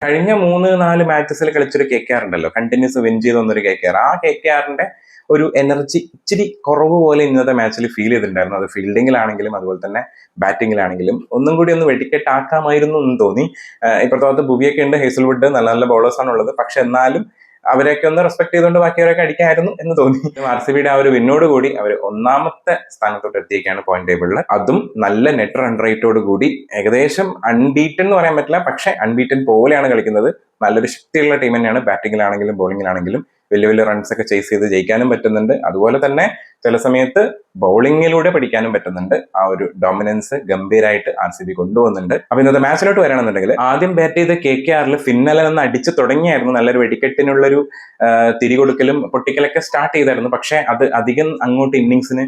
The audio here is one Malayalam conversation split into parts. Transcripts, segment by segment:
കഴിഞ്ഞ 3-4 മാച്ചസിൽ കളിച്ചൊരു KKR ഉണ്ടല്ലോ, കണ്ടിന്യൂസ് വിൻ ചെയ്ത് വന്നൊരു KKR. ആ KKRന്റെ ഒരു എനർജി ഇച്ചിരി കുറവ് പോലെ ഇന്നത്തെ മാച്ചിൽ ഫീൽ ചെയ്തിട്ടുണ്ടായിരുന്നു. അത് ഫീൽഡിങ്ങിലാണെങ്കിലും അതുപോലെ തന്നെ ബാറ്റിങ്ങിലാണെങ്കിലും ഒന്നും കൂടി ഒന്ന് വെടിക്കെട്ടാക്കാമായിരുന്നു എന്ന് തോന്നി. ഇപ്പുറത്തെ ഭുവിയൊക്കെ ഉണ്ട്, ഹേസൽവുഡ്, നല്ല നല്ല ബോളേഴ്സാണ് ഉള്ളത്. പക്ഷെ എന്നാലും അവരെയൊക്കെ ഒന്ന് റെസ്പെക്ട് ചെയ്തുകൊണ്ട് ബാക്കിയവരൊക്കെ അടിക്കായിരുന്നു എന്ന് തോന്നി. RCBയുടെ ആ ഒരു വിന്നോട് കൂടി അവർ ഒന്നാമത്തെ സ്ഥാനത്തോട്ട് എത്തിയേക്കാണ് പോയിന്റ് ടേബിളിൽ. അതും നല്ല നെറ്റ് റൺ റേറ്റോട് കൂടി, ഏകദേശം അൺബീറ്റൻ എന്ന് പറയാൻ പറ്റില്ല, പക്ഷെ അൺബീറ്റൻ പോലെയാണ് കളിക്കുന്നത്. നല്ലൊരു ശക്തിയുള്ള ടീം തന്നെയാണ്. ബാറ്റിങ്ങിലാണെങ്കിലും ബോളിങ്ങിലാണെങ്കിലും വലിയ വലിയ റൺസ് ഒക്കെ ചേസ് ചെയ്ത് ജയിക്കാനും പറ്റുന്നുണ്ട്. അതുപോലെ തന്നെ ചില സമയത്ത് ബൗളിങ്ങിലൂടെ പഠിക്കാനും പറ്റുന്നുണ്ട്. ആ ഒരു ഡോമിനൻസ് ഗംഭീരമായിട്ട് RCB കൊണ്ടുപോകുന്നുണ്ട്. അപ്പൊ ഇന്നത്തെ മാച്ചിലോട്ട് വരണമെന്നുണ്ടെങ്കിൽ ആദ്യം ബാറ്റ് ചെയ്ത KKRൽ ഫിന്നലെ നിന്ന് അടിച്ചു തുടങ്ങിയായിരുന്നു. നല്ലൊരു വെടിക്കെട്ടിനുള്ളൊരു തിരികൊടുക്കലും പൊട്ടിക്കലൊക്കെ സ്റ്റാർട്ട് ചെയ്തായിരുന്നു. പക്ഷെ അത് അധികം അങ്ങോട്ട് ഇന്നിങ്സിന്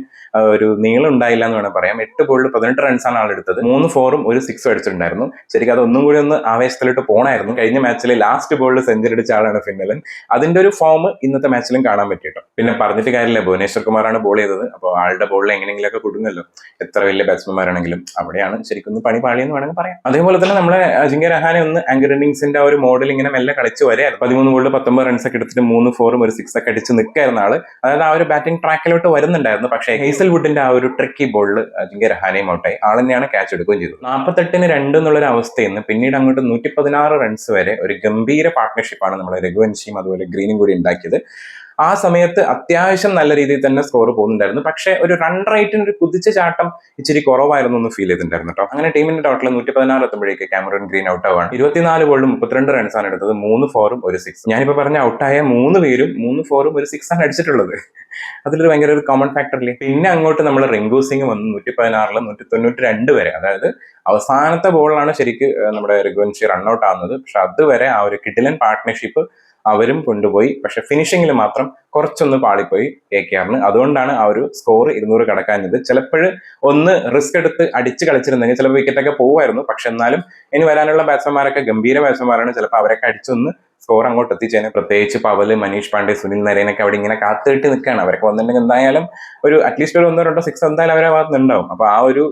ഒരു നീളം ഉണ്ടായില്ല എന്ന് വേണം പറയാം. 8 ബോളിൽ 18 റൺസാണ് ആളെടുത്തത്. 3 4ഉം 1 6 അടിച്ചിട്ടുണ്ടായിരുന്നു. ശരിക്കും അത് ഒന്നും കൂടി ഒന്ന് ആവേശത്തിലോട്ട് പോണായിരുന്നു. കഴിഞ്ഞ മാച്ചിൽ ലാസ്റ്റ് ബോളിൽ സെഞ്ചുറി അടിച്ച ആളാണ് ഫിന്നലൻ. അതിന്റെ ഒരു ഫോം ഇന്നത്തെ മാച്ചിലും കാണാൻ പറ്റിട്ടോ. പിന്നെ പറഞ്ഞിട്ട് കാര്യമില്ല, ഭുവനേശ്വർ കുമാറാണ് ബോൾ ചെയ്തത്. അപ്പോൾ ആളുടെ ബോളിൽ എങ്ങനെയെങ്കിലുമൊക്കെ കുടുങ്ങല്ലോ, എത്ര വലിയ ബാറ്റ്സ്മാൻമാരാണെങ്കിലും. അവിടെയാണ് ശരിക്കും പണി പാളിയെന്ന് വേണമെങ്കിൽ പറയാം. അതേപോലെ തന്നെ നമ്മളെ അജിങ്ക്യ രഹാനെ ഒന്ന് ആങ്കർ ഇന്നിംഗ്സിന്റെ ആ ഒരു മോഡൽ ഇങ്ങനെ മെല്ലെ കളിച്ച് വരെയായിരുന്നു. 13 ബോളിൽ 19 റൺസ് ഒക്കെ എടുത്തിട്ട് 3 4ഉം 1 6 ഒക്കെ അടിച്ച് നിൽക്കായിരുന്ന ആള്. അതായത് ആ ഒരു ബാറ്റിംഗ് ട്രാക്കിലോട്ട് വരുന്നുണ്ടായിരുന്നു. പക്ഷേ ഹേസൽവുഡിന്റെ ആ ഒരു ട്രിക്കി ബോളിൽ അജിങ്ക്യ രഹാനെയും ഔട്ടായി. ആൾ തന്നെയാണ് ക്യാച്ച് എടുക്കുകയും ചെയ്തത്. 48-2 എന്നുള്ളൊരു അവസ്ഥയിൽ നിന്ന് പിന്നീട് അങ്ങോട്ട് 116 റൺസ് വരെ ഒരു ഗംഭീര പാർട്ട്ണർഷിപ്പാണ് നമ്മുടെ രഘുവൻഷിയും അതുപോലെ ഗ്രീനും കൂടി ഉണ്ടാക്കിയത്. ആ സമയത്ത് അത്യാവശ്യം നല്ല രീതിയിൽ തന്നെ സ്കോർ പോകുന്നുണ്ടായിരുന്നു. പക്ഷെ ഒരു റൺ റേറ്റിന് ഒരു കുതിച്ച ചാട്ടം ഇച്ചിരി കുറവായിരുന്നു എന്ന് ഫീൽ ചെയ്തിട്ടുണ്ടായിരുന്നു കേട്ടോ. അങ്ങനെ ടീമിന്റെ ടോട്ടൽ 116 എത്തുമ്പോഴേക്ക് ക്യാമറൂൺ ഗ്രീൻ ഔട്ട് ആവാണ്. 24 ബോളിൽ 32 റൺസാണ് എടുത്തത്. 3 4ഉം 1 6. ഞാനിപ്പോ പറഞ്ഞ ഔട്ടായ 3 പേരും 3 4ഉം 1 6 ആണ് അടിച്ചിട്ടുള്ളത്. അതിലൊരു ഭയങ്കര ഒരു കോമൺ ഫാക്ടറില്ലേ. പിന്നെ അങ്ങോട്ട് നമ്മൾ റിങ്കു സിംഗ് വന്ന് 116 192 വരെ, അതായത് അവസാനത്തെ ബോളിലാണ് ശരിക്ക് നമ്മുടെ രഘുവൻഷി റൺഔട്ട് ആവുന്നത്. പക്ഷെ അതുവരെ ആ ഒരു കിടിലൻ പാർട്ട്ണർഷിപ്പ് അവരും കൊണ്ടുപോയി. പക്ഷെ ഫിനിഷിങ്ങിൽ മാത്രം കുറച്ചൊന്ന് പാളിപ്പോയി KKRന്. അതുകൊണ്ടാണ് ആ ഒരു സ്കോർ 200 കടക്കാഞ്ഞത്. ചിലപ്പോൾ ഒന്ന് റിസ്ക് എടുത്ത് അടിച്ച് കളിച്ചിരുന്നെങ്കിൽ ചിലപ്പോൾ വിക്കറ്റൊക്കെ പോകുമായിരുന്നു. പക്ഷെ എന്നാലും ഇനി വരാനുള്ള ബാറ്റ്സ്മാൻമാരൊക്കെ ഗംഭീര ബാറ്റ്സ്മാൻമാരാണ്. ചിലപ്പോൾ അവരൊക്കെ അടിച്ചൊന്ന് സ്കോർ അങ്ങോട്ട് എത്തിച്ചേനെ. പ്രത്യേകിച്ച് പവല്, മനീഷ് പാണ്ഡെ, സുനിൽ നരേനൊക്കെ അവിടെ ഇങ്ങനെ കാത്തിട്ട് നിൽക്കുകയാണ്. അവരൊക്കെ വന്നിട്ടുണ്ടെങ്കിൽ എന്തായാലും ഒരു അറ്റ്ലീസ്റ്റ് ഒരു 1-2 6 എന്തായാലും അവരെ ഭാഗത്തുനിന്നുണ്ടാവും. അപ്പൊ ആ ഒരു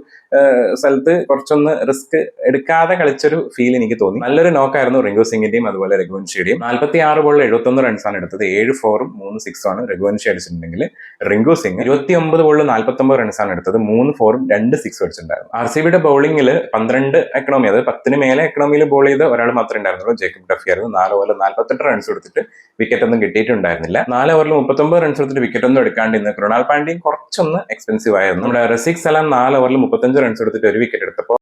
സ്ഥലത്ത് കുറച്ചൊന്ന് റിസ്ക് എടുക്കാതെ കളിച്ചൊരു ഫീൽ എനിക്ക് തോന്നി. നല്ലൊരു നോക്കായിരുന്നു റിങ്കു സിംഗിന്റെയും അതുപോലെ രഘുവൻഷിയുടെയും. 46 ബോളിൽ 71 റൺസാണ് എടുത്തത്. 7 4ഉം 3 6ഉമാണ് രഘുവൻഷി അടിച്ചിട്ടുണ്ടെങ്കിൽ റിങ്കു സിംഗ് 29 ബോളിൽ 49 റൺസാണ് എടുത്തത്. 3 4ഉം 2 6ഉം അടിച്ചിട്ടുണ്ടായിരുന്നു. RCBയുടെ ബൗളിംഗിൽ 12 എക്കണോമി, അത് 10 മേലെ എക്കണോമിയിൽ ബോൾ ചെയ്ത് ഒരാൾ മാത്രമേ ഉണ്ടായിരുന്നുള്ളൂ, ജേക്കബ് ഡഫി ആയിരുന്നു. 4 ഓവറിൽ 48 റൺസ് എടുത്തിട്ട് വിക്കറ്റ് ഒന്നും കിട്ടിയിട്ടുണ്ടായിരുന്നില്ല. 4 ഓവറിൽ 39 റൺസ് എടുത്തിട്ട് വിക്കറ്റ് ഒന്നും എടുക്കാണ്ട് ഇന്ന് കൃണാൽ പാണ്ഡ്യയും കുറച്ചൊന്ന് എക്സ്പെൻസീവ് ആയിരുന്നു. നമ്മുടെ റസിക് സലാം 4 ഓവറിൽ 35 റൺസ് എടുത്തിട്ട് ഒരു വിക്കറ്റ് എടുത്തപ്പോൾ